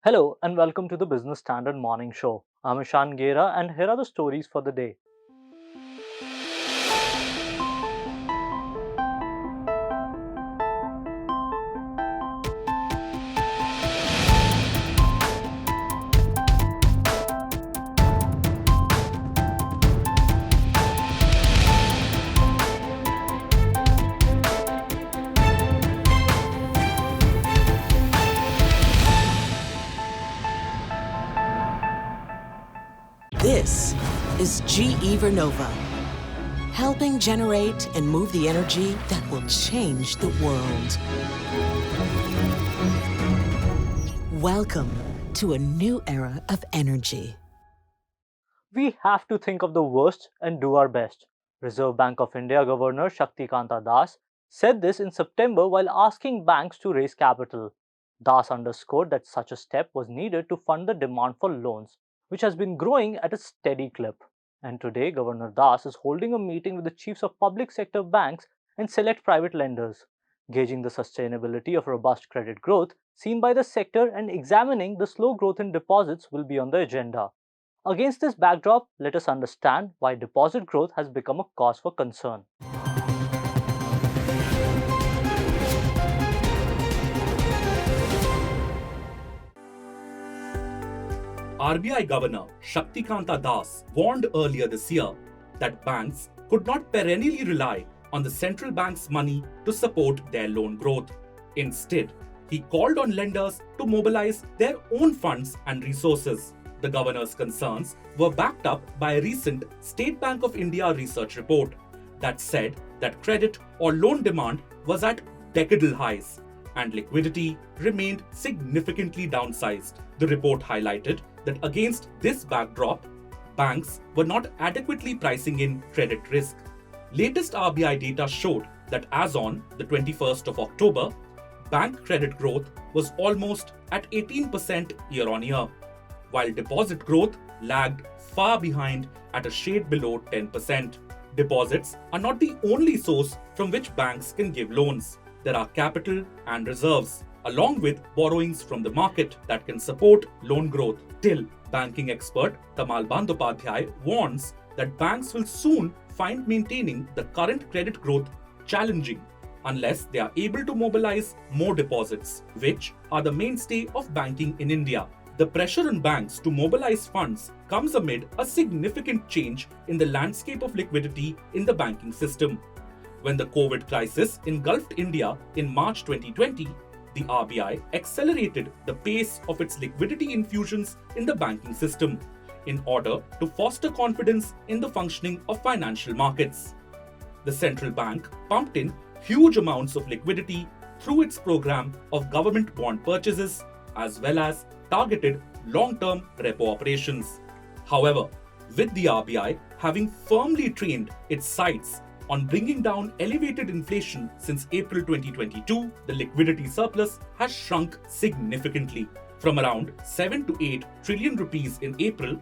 Hello and welcome to the Business Standard Morning Show. I'm Ishan Gera and here are the stories for the day. This is GE Vernova, helping generate and move the energy that will change the world. Welcome to a new era of energy. We have to think of the worst and do our best. Reserve Bank of India Governor Shaktikanta Das said this in September while asking banks to raise capital. Das underscored that such a step was needed to fund the demand for loans, which has been growing at a steady clip. And today, Governor Das is holding a meeting with the chiefs of public sector banks and select private lenders, gauging the sustainability of robust credit growth seen by the sector and examining the slow growth in deposits will be on the agenda. Against this backdrop, let us understand why deposit growth has become a cause for concern. RBI Governor Shaktikanta Das warned earlier this year that banks could not perennially rely on the central bank's money to support their loan growth. Instead, he called on lenders to mobilize their own funds and resources. The governor's concerns were backed up by a recent State Bank of India research report that said that credit or loan demand was at decadal highs and liquidity remained significantly downsized. The report highlighted that against this backdrop, banks were not adequately pricing in credit risk. Latest RBI data showed that as on the 21st of October, bank credit growth was almost at 18% year on year, while deposit growth lagged far behind at a shade below 10%. Deposits are not the only source from which banks can give loans. There are capital and reserves, along with borrowings from the market that can support loan growth. Still, banking expert Tamal Bandyopadhyay warns that banks will soon find maintaining the current credit growth challenging unless they are able to mobilize more deposits, which are the mainstay of banking in India. The pressure on banks to mobilize funds comes amid a significant change in the landscape of liquidity in the banking system. When the COVID crisis engulfed India in March 2020, the RBI accelerated the pace of its liquidity infusions in the banking system in order to foster confidence in the functioning of financial markets. The central bank pumped in huge amounts of liquidity through its program of government bond purchases as well as targeted long-term repo operations. However, with the RBI having firmly trained its sights on bringing down elevated inflation since April 2022, the liquidity surplus has shrunk significantly. From around 7 to 8 trillion rupees in April,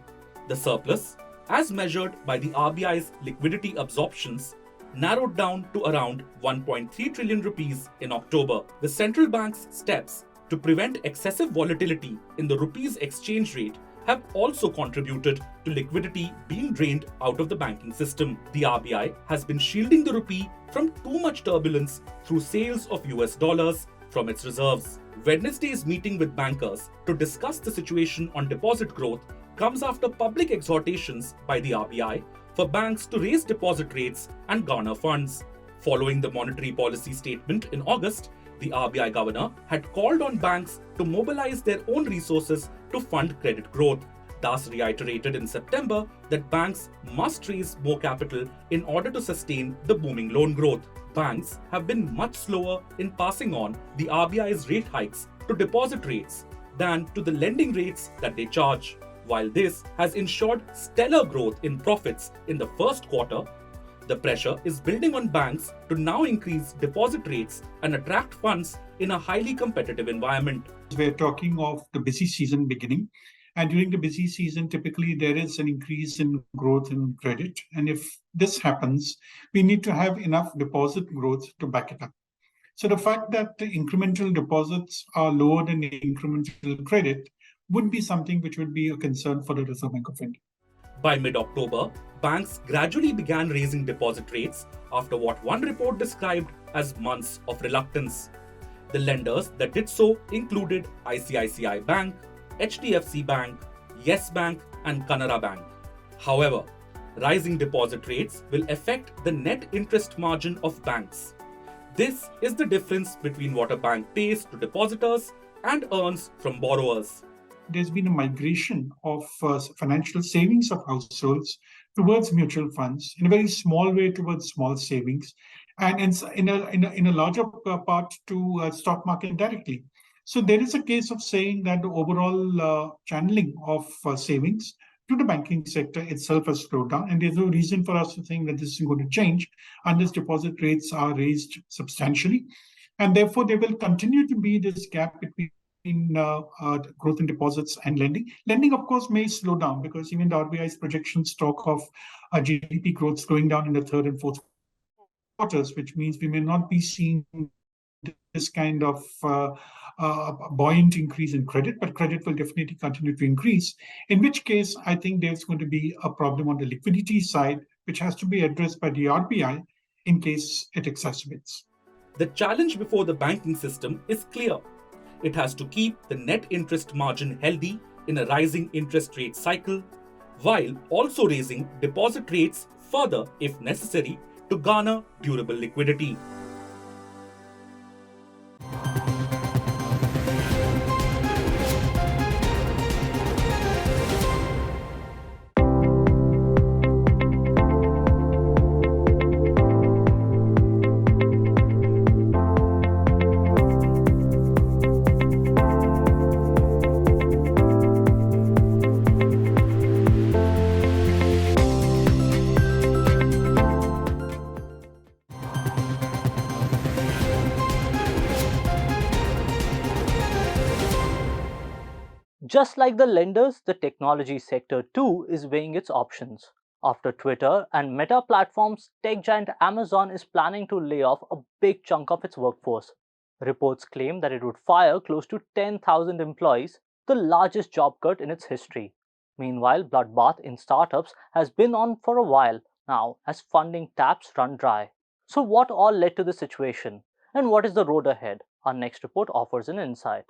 the surplus, as measured by the RBI's liquidity absorptions, narrowed down to around 1.3 trillion rupees in October. The central bank's steps to prevent excessive volatility in the rupee's exchange rate have also contributed to liquidity being drained out of the banking system. The RBI has been shielding the rupee from too much turbulence through sales of US dollars from its reserves. Wednesday's meeting with bankers to discuss the situation on deposit growth comes after public exhortations by the RBI for banks to raise deposit rates and garner funds. Following the monetary policy statement in August, the RBI governor had called on banks to mobilize their own resources to fund credit growth. Das reiterated in September that banks must raise more capital in order to sustain the booming loan growth. Banks have been much slower in passing on the RBI's rate hikes to deposit rates than to the lending rates that they charge. While this has ensured stellar growth in profits in the first quarter, the pressure is building on banks to now increase deposit rates and attract funds in a highly competitive environment. We're talking of the busy season beginning. And during the busy season, typically there is an increase in growth in credit. And if this happens, we need to have enough deposit growth to back it up. So the fact that the incremental deposits are lower than the incremental credit would be something which would be a concern for the Reserve Bank of India. By mid-October, banks gradually began raising deposit rates after what one report described as months of reluctance. The lenders that did so included ICICI Bank, HDFC Bank, Yes Bank, and Canara Bank. However, rising deposit rates will affect the net interest margin of banks. This is the difference between what a bank pays to depositors and earns from borrowers. There's been a migration of financial savings of households towards mutual funds in a very small way towards small savings, and in a larger part to stock market directly. So there is a case of saying that the overall channeling of savings to the banking sector itself has slowed down, and there's no reason for us to think that this is going to change unless deposit rates are raised substantially, and therefore there will continue to be this gap between growth in deposits and lending. Lending, of course, may slow down because even the RBI's projections talk of GDP growth slowing down in the third and fourth quarters, which means we may not be seeing this kind of buoyant increase in credit, but credit will definitely continue to increase, in which case I think there's going to be a problem on the liquidity side, which has to be addressed by the RBI in case it exacerbates. The challenge before the banking system is clear. It has to keep the net interest margin healthy in a rising interest rate cycle, while also raising deposit rates further if necessary to garner durable liquidity. Just like the lenders, the technology sector too is weighing its options. After Twitter and Meta platforms, tech giant Amazon is planning to lay off a big chunk of its workforce. Reports claim that it would fire close to 10,000 employees, the largest job cut in its history. Meanwhile, bloodbath in startups has been on for a while now as funding taps run dry. So what all led to this situation? And what is the road ahead? Our next report offers an insight.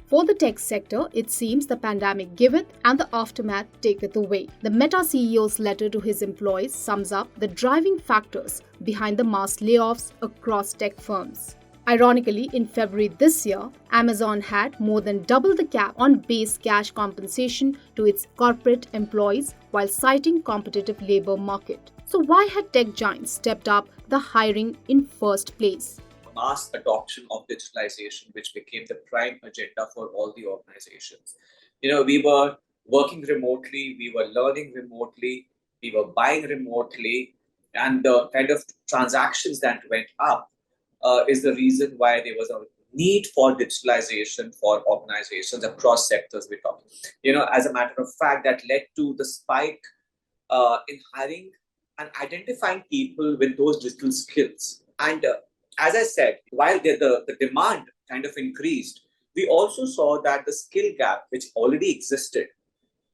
For the tech sector, it seems the pandemic giveth and the aftermath taketh away. The Meta CEO's letter to his employees sums up the driving factors behind the mass layoffs across tech firms. Ironically, in February this year, Amazon had more than double the cap on base cash compensation to its corporate employees while citing competitive labor market. So why had tech giants stepped up the hiring in first place? Mass adoption of digitalization, which became the prime agenda for all the organizations. We were working remotely, we were learning remotely, we were buying remotely, and the kind of transactions that went up is the reason why there was a need for digitalization for organizations across sectors we're talking. As a matter of fact, that led to the spike in hiring and identifying people with those digital skills. And as I said, while the demand kind of increased, we also saw that the skill gap, which already existed,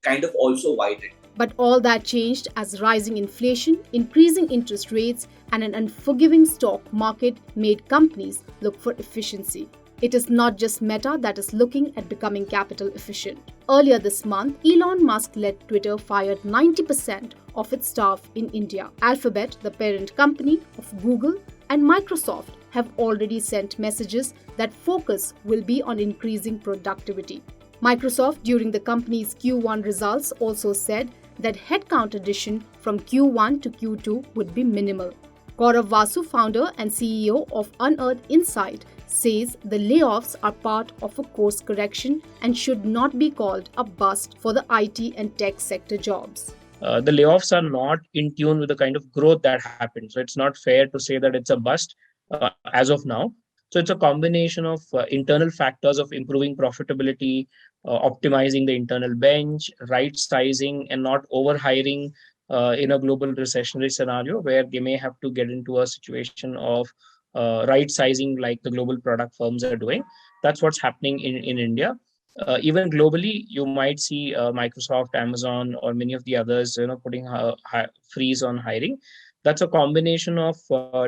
kind of also widened. But all that changed as rising inflation, increasing interest rates, and an unforgiving stock market made companies look for efficiency. It is not just Meta that is looking at becoming capital efficient. Earlier this month, Elon Musk-led Twitter fired 90% of its staff in India. Alphabet, the parent company of Google, and Microsoft have already sent messages that focus will be on increasing productivity. Microsoft, during the company's Q1 results, also said that headcount addition from Q1 to Q2 would be minimal. Gaurav Vasu, founder and CEO of Unearth Insight, says the layoffs are part of a course correction and should not be called a bust for the IT and tech sector jobs. The layoffs are not in tune with the kind of growth that happened. So it's not fair to say that it's a bust as of now. So it's a combination of internal factors of improving profitability, optimizing the internal bench, right sizing, and not overhiring in a global recessionary scenario where they may have to get into a situation of right sizing like the global product firms are doing. That's what's happening in India. Even globally, you might see Microsoft, Amazon, or many of the others, putting freeze on hiring. That's a combination of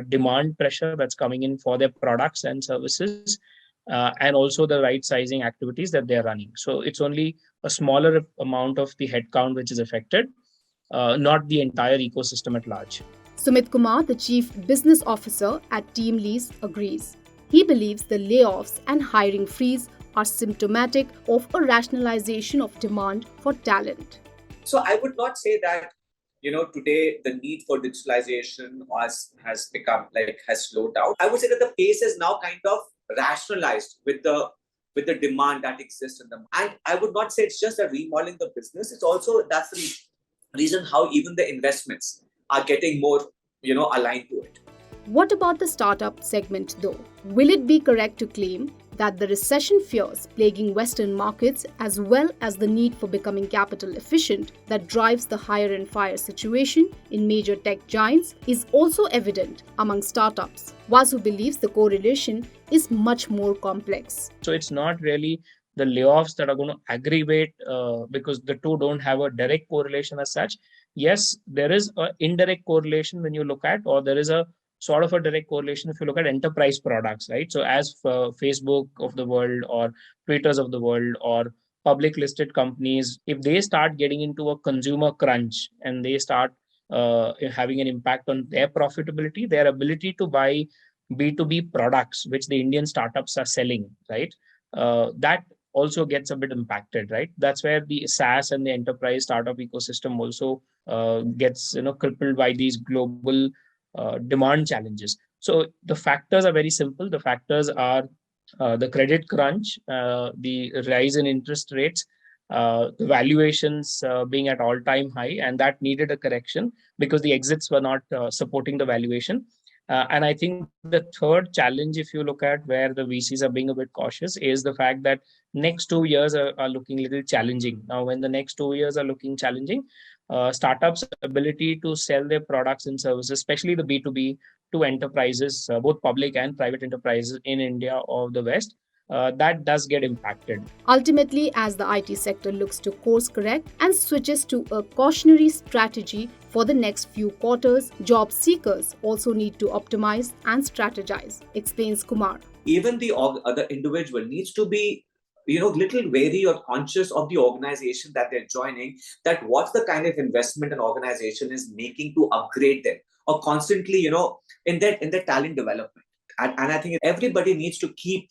demand pressure that's coming in for their products and services, and also the right sizing activities that they're running. So it's only a smaller amount of the headcount which is affected, not the entire ecosystem at large. Sumit Kumar, the Chief Business Officer at TeamLease, agrees. He believes the layoffs and hiring freeze are symptomatic of a rationalization of demand for talent. So I would not say that, today the need for digitalization has become has slowed down. I would say that the pace is now kind of rationalized with the demand that exists in them. And I would not say it's just a remodeling the business. It's also that's the reason how even the investments are getting more, aligned to it. What about the startup segment though? Will it be correct to claim that the recession fears plaguing Western markets, as well as the need for becoming capital efficient that drives the hire and fire situation in major tech giants, is also evident among startups? Vasu believes the correlation is much more complex. So it's not really the layoffs that are going to aggravate because the two don't have a direct correlation as such. Yes, there is an indirect correlation when you look at, or there is a sort of a direct correlation if you look at enterprise products, right? So as Facebook of the world or Twitters of the world or public listed companies, if they start getting into a consumer crunch and they start having an impact on their profitability, their ability to buy B2B products, which the Indian startups are selling, right? That also gets a bit impacted, right? That's where the SaaS and the enterprise startup ecosystem also gets crippled by these global demand challenges. So the factors are very simple. The factors are the credit crunch, the rise in interest rates, the valuations being at all-time high, and that needed a correction because the exits were not supporting the valuation. And I think the third challenge, if you look at where the VCs are being a bit cautious, is the fact that next 2 years are looking a little challenging. Now, when the next 2 years are looking challenging, startups' ability to sell their products and services, especially the B2B to enterprises, both public and private enterprises in India or the West, that does get impacted. Ultimately, as the IT sector looks to course correct and switches to a cautionary strategy for the next few quarters, job seekers also need to optimize and strategize, explains Kumar. Even the other individual needs to be little wary or conscious of the organization that they're joining, that what's the kind of investment an organization is making to upgrade them or constantly in their talent development. And I think everybody needs to keep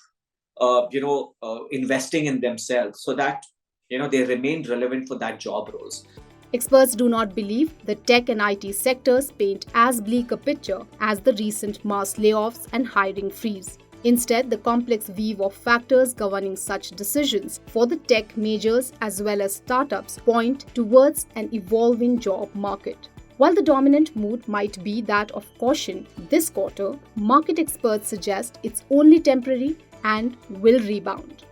investing in themselves so that they remain relevant for that job roles. Experts do not believe the tech and IT sectors paint as bleak a picture as the recent mass layoffs and hiring freeze. Instead, the complex weave of factors governing such decisions for the tech majors as well as startups point towards an evolving job market. While the dominant mood might be that of caution this quarter, market experts suggest it's only temporary and will rebound.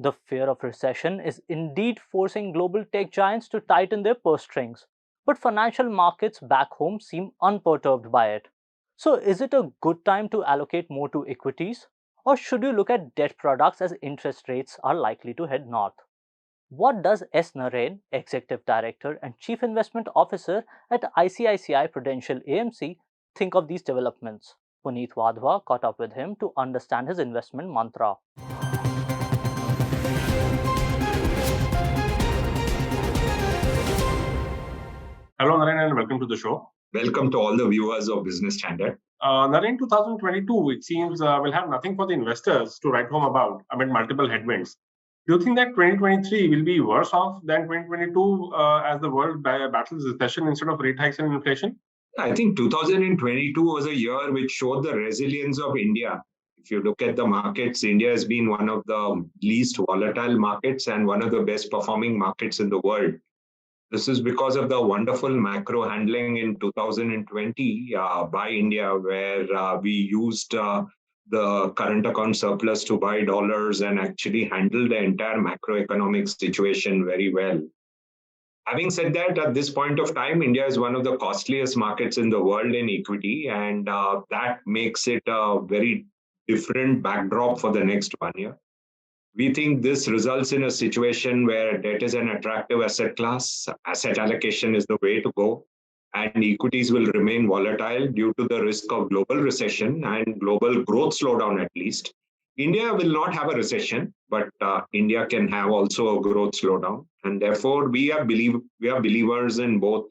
The fear of recession is indeed forcing global tech giants to tighten their purse strings, but financial markets back home seem unperturbed by it. So, is it a good time to allocate more to equities? Or should you look at debt products as interest rates are likely to head north? What does S. Naren, Executive Director and Chief Investment Officer at ICICI Prudential AMC, think of these developments? Puneet Wadhwa caught up with him to understand his investment mantra. Hello, Naren, and welcome to the show. Welcome to all the viewers of Business Standard. Naren, 2022, it seems, will have nothing for the investors to write home about amid multiple headwinds. Do you think that 2023 will be worse off than 2022 as the world battles recession instead of rate hikes and inflation? I think 2022 was a year which showed the resilience of India. If you look at the markets, India has been one of the least volatile markets and one of the best performing markets in the world. This is because of the wonderful macro handling in 2020 by India, where we used the current account surplus to buy dollars and actually handle the entire macroeconomic situation very well. Having said that, at this point of time, India is one of the costliest markets in the world in equity, and that makes it a very different backdrop for the next 1 year. We think this results in a situation where debt is an attractive asset class, asset allocation is the way to go, and equities will remain volatile due to the risk of global recession and global growth slowdown at least. India will not have a recession, but India can have also a growth slowdown. And therefore, we are believers in both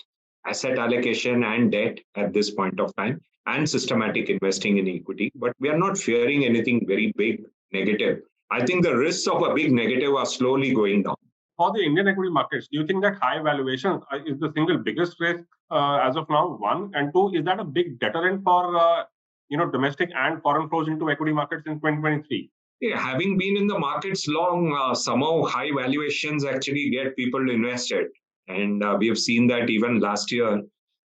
asset allocation and debt at this point of time and systematic investing in equity. But we are not fearing anything very big negative. I think the risks of a big negative are slowly going down. For the Indian equity markets, do you think that high valuation is the single biggest risk as of now? One, and two, is that a big deterrent for domestic and foreign flows into equity markets in 2023? Yeah, having been in the markets long, somehow high valuations actually get people invested. And we have seen that even last year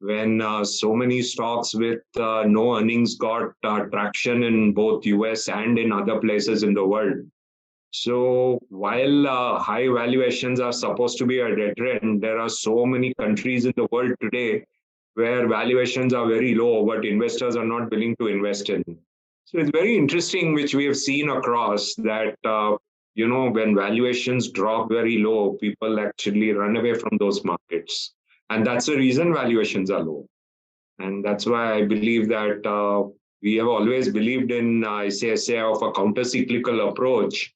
when so many stocks with no earnings got traction in both US and in other places in the world. So while high valuations are supposed to be a deterrent, there are so many countries in the world today where valuations are very low, but investors are not willing to invest in. So it's very interesting, which we have seen across that, when valuations drop very low, people actually run away from those markets. And that's the reason valuations are low. And that's why I believe that we have always believed in ICICI of a counter-cyclical approach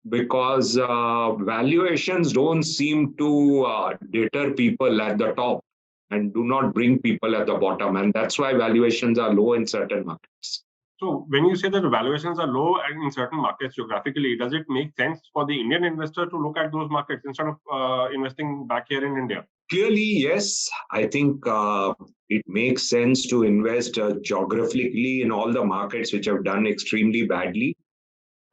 because valuations don't seem to deter people at the top and do not bring people at the bottom. And that's why valuations are low in certain markets. So when you say that the valuations are low in certain markets geographically, does it make sense for the Indian investor to look at those markets instead of investing back here in India? Clearly, yes. I think it makes sense to invest geographically in all the markets which have done extremely badly.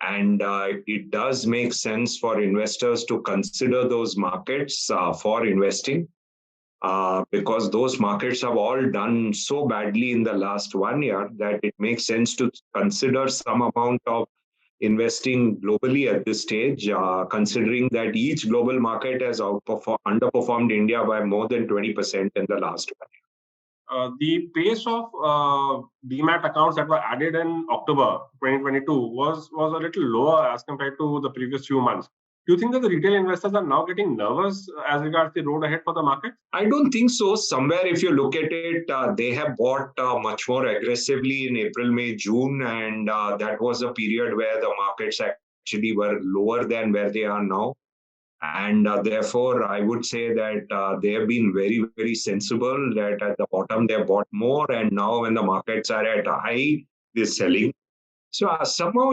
And it does make sense for investors to consider those markets for investing because those markets have all done so badly in the last 1 year that it makes sense to consider some amount of investing globally at this stage, considering that each global market has underperformed India by more than 20% in the last 1 year. The pace of demat accounts that were added in October 2022 was a little lower as compared to the previous few months. Do you think that the retail investors are now getting nervous as regards the road ahead for the market? I don't think so. Somewhere, if you look at it, they have bought much more aggressively in April, May, June, and that was a period where the markets actually were lower than where they are now. And therefore, I would say that they have been very, very sensible that at the bottom they have bought more, and now when the markets are at a high, they're selling. So somehow,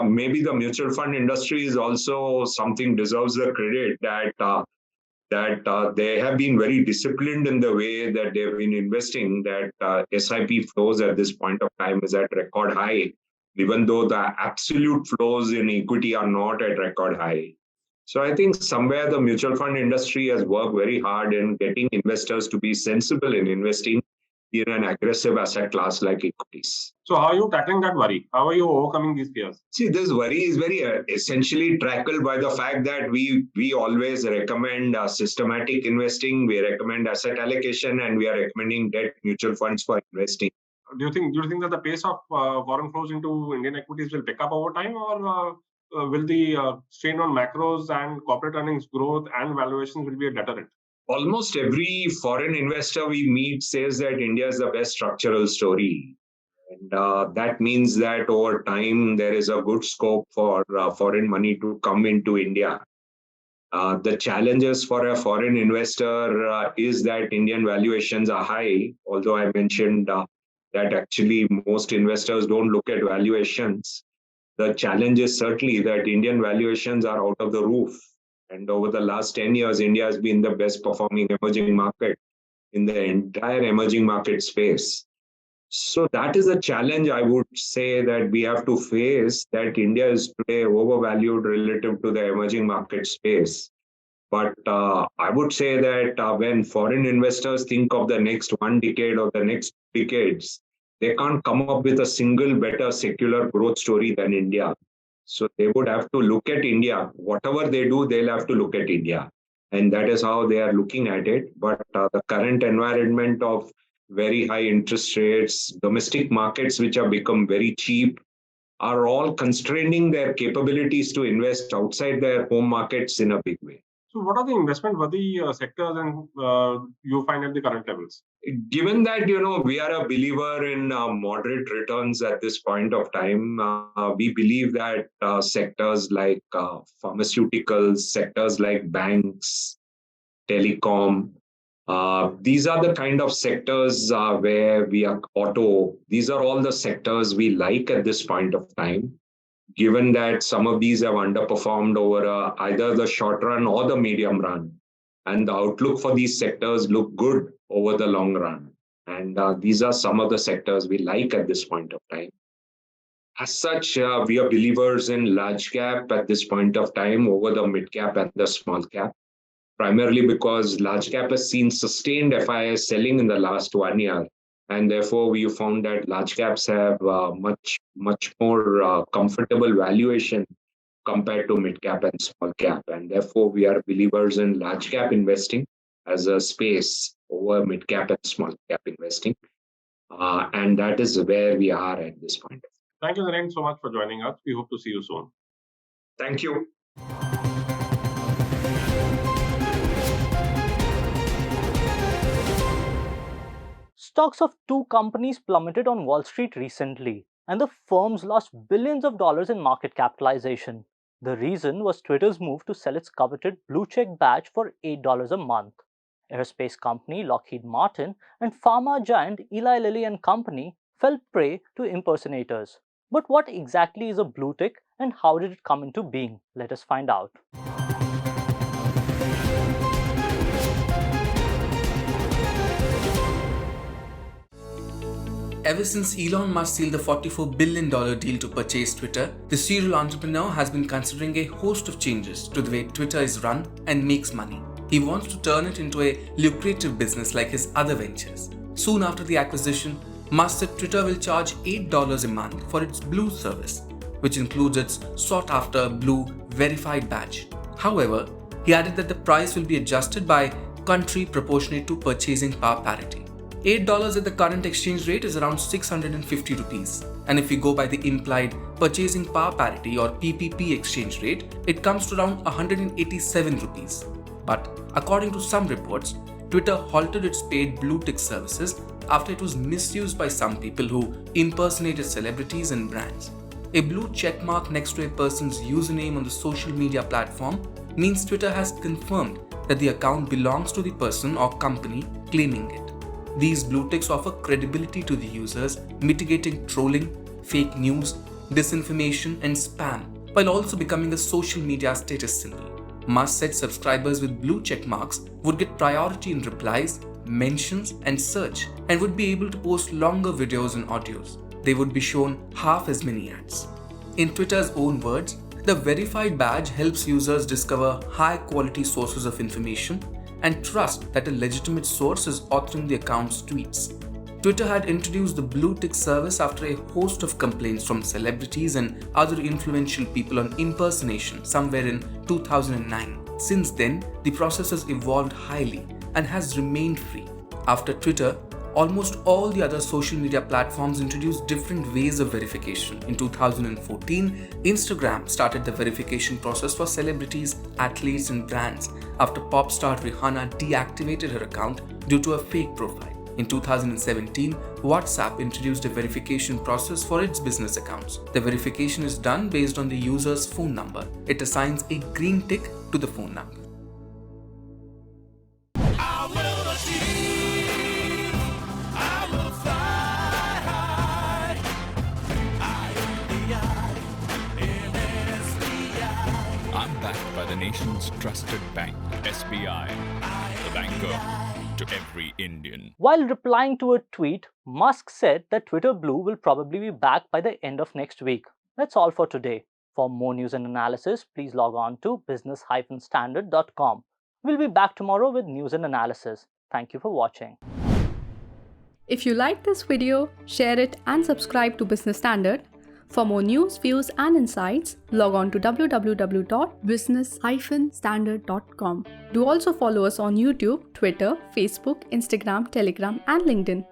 maybe the mutual fund industry is also something deserves the credit that they have been very disciplined in the way that they've been investing, that SIP flows at this point of time is at record high, even though the absolute flows in equity are not at record high. So I think somewhere the mutual fund industry has worked very hard in getting investors to be sensible in investing in an aggressive asset class like equities. So how are you tackling that worry? How are you overcoming these fears? See, this worry is very essentially tackled by the fact that we always recommend systematic investing, we recommend asset allocation, and we are recommending debt mutual funds for investing. Do you think that the pace of foreign flows into Indian equities will pick up over time, or will the strain on macros and corporate earnings growth and valuations will be a deterrent? Almost every foreign investor we meet says that India is the best structural story. And that means that over time, there is a good scope for foreign money to come into India. The challenges for a foreign investor is that Indian valuations are high, although I mentioned that actually most investors don't look at valuations. The challenge is certainly that Indian valuations are out of the roof. And over the last 10 years, India has been the best performing emerging market in the entire emerging market space. So that is a challenge I would say that we have to face, that India is today overvalued relative to the emerging market space. But I would say that when foreign investors think of the next 1 decade or the next decades, they can't come up with a single better secular growth story than India. So they would have to look at India. Whatever they do, they'll have to look at India. And that is how they are looking at it. But the current environment of very high interest rates, domestic markets which have become very cheap, are all constraining their capabilities to invest outside their home markets in a big way. So, what are the investment worthy sectors and you find at the current levels? Given that we are a believer in moderate returns at this point of time, we believe that sectors like pharmaceuticals, sectors like banks, telecom, these are the kind of sectors where we are auto. These are all the sectors we like at this point of time, given that some of these have underperformed over either the short run or the medium run. And the outlook for these sectors look good over the long run. And these are some of the sectors we like at this point of time. As such, we are believers in large cap at this point of time over the mid cap and the small cap, primarily because large cap has seen sustained FIS selling in the last 1 year. And therefore, we found that large caps have much more comfortable valuation compared to mid cap and small cap. And therefore, we are believers in large cap investing as a space over mid cap and small cap investing. And that is where we are at this point. Thank you, Naren, so much for joining us. We hope to see you soon. Thank you. Stocks of two companies plummeted on Wall Street recently, and the firms lost billions of dollars in market capitalization. The reason was Twitter's move to sell its coveted blue check badge for $8 a month. Aerospace company Lockheed Martin and pharma giant Eli Lilly and Company fell prey to impersonators. But what exactly is a blue tick and how did it come into being? Let us find out. Ever since Elon Musk sealed the $44 billion deal to purchase Twitter, the serial entrepreneur has been considering a host of changes to the way Twitter is run and makes money. He wants to turn it into a lucrative business like his other ventures. Soon after the acquisition, Musk said Twitter will charge $8 a month for its Blue service, which includes its sought-after Blue verified badge. However, he added that the price will be adjusted by country proportionate to purchasing power parity. $8 at the current exchange rate is around 650 rupees. And if we go by the implied purchasing power parity or PPP exchange rate, it comes to around 187 rupees. But according to some reports, Twitter halted its paid blue tick services after it was misused by some people who impersonated celebrities and brands. A blue checkmark next to a person's username on the social media platform means Twitter has confirmed that the account belongs to the person or company claiming it. These blue ticks offer credibility to the users, mitigating trolling, fake news, disinformation, and spam, while also becoming a social media status symbol. Musk said subscribers with blue check marks would get priority in replies, mentions, and search, and would be able to post longer videos and audios. They would be shown half as many ads. In Twitter's own words, the verified badge helps users discover high-quality sources of information and trust that a legitimate source is authoring the account's tweets. Twitter had introduced the blue tick service after a host of complaints from celebrities and other influential people on impersonation somewhere in 2009. Since then, the process has evolved highly and has remained free. After Twitter, almost all the other social media platforms introduced different ways of verification. In 2014, Instagram started the verification process for celebrities, athletes, and brands after pop star Rihanna deactivated her account due to a fake profile. In 2017, WhatsApp introduced a verification process for its business accounts. The verification is done based on the user's phone number. It assigns a green tick to the phone number. Backed by the nation's trusted bank, SBI, the banker to every Indian. While replying to a tweet, Musk said that Twitter Blue will probably be back by the end of next week. That's all for today. For more news and analysis, please log on to business-standard.com. We'll be back tomorrow with news and analysis. Thank you for watching. If you like this video, share it and subscribe to Business Standard. For more news, views and insights, log on to www.business-standard.com. Do also follow us on YouTube, Twitter, Facebook, Instagram, Telegram and LinkedIn.